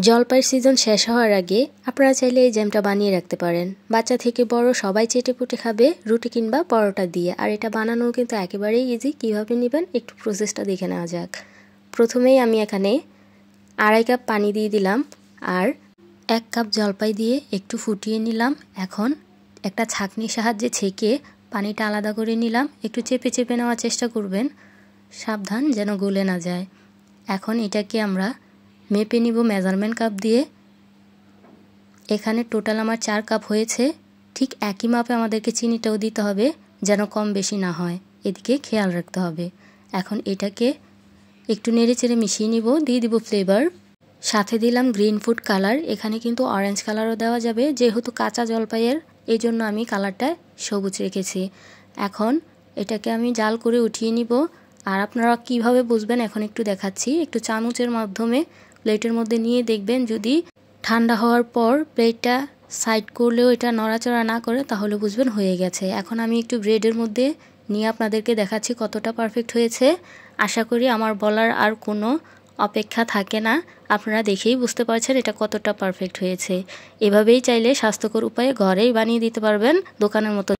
জলপাইয়ের সিজন শেষ হওয়ার আগে আপনারা চাইলে এই জ্যামটা বানিয়ে রাখতে পারেন। বাচ্চা থেকে বড় সবাই চেটেপুটে খাবে রুটি কিংবা পরোটা দিয়ে। আর এটা বানানো কিন্তু একেবারেই ইজি। কীভাবে নেবেন একটু প্রসেসটা দেখে নেওয়া যাক। প্রথমেই আমি এখানে 2.5 কাপ পানি দিয়ে দিলাম আর 1 কাপ জলপাই দিয়ে একটু ফুটিয়ে নিলাম। এখন একটা ছাঁকনির সাহায্যে ছেঁকে পানিটা আলাদা করে নিলাম। একটু চেপে চেপে নেওয়ার চেষ্টা করবেন, সাবধান যেন গলে না যায়। এখন এটাকে আমরা মেপে নিব মেজারমেন্ট কাপ দিয়ে। এখানে টোটাল আমার 4 কাপ হয়েছে। ঠিক একই মাপে আমাদেরকে চিনিটাও দিতে হবে যেন কম বেশি না হয়, এদিকে খেয়াল রাখতে হবে। এখন এটাকে একটু নেড়ে চেড়ে মিশিয়ে নিব। দিয়ে দিব ফ্লেভার, সাথে দিলাম গ্রিন ফুড কালার। এখানে কিন্তু অরেঞ্জ কালারও দেওয়া যাবে, যেহেতু কাঁচা জলপাইয়ের এই জন্য আমি কালারটা সবুজ রেখেছি। এখন এটাকে আমি জাল করে উঠিয়ে নিব। আর আপনারা কিভাবে বুঝবেন এখন একটু দেখাচ্ছি। একটু চামচের মাধ্যমে প্লেটের মধ্যে নিয়ে দেখবেন, যদি ঠান্ডা হওয়ার পর প্লেটটা সাইড করলেও এটা নড়াচড়া না করে তাহলে বুঝবেন হয়ে গেছে। এখন আমি একটু ব্রেডের মধ্যে নিয়ে আপনাদেরকে দেখাচ্ছি কতটা পারফেক্ট হয়েছে। আশা করি আমার বলার আর কোনো অপেক্ষা থাকে না, আপনারা দেখেই বুঝতে পারছেন এটা কতটা পারফেক্ট হয়েছে। এভাবেই চাইলে স্বাস্থ্যকর উপায়ে ঘরেই বানিয়ে দিতে পারবেন দোকানের মতো।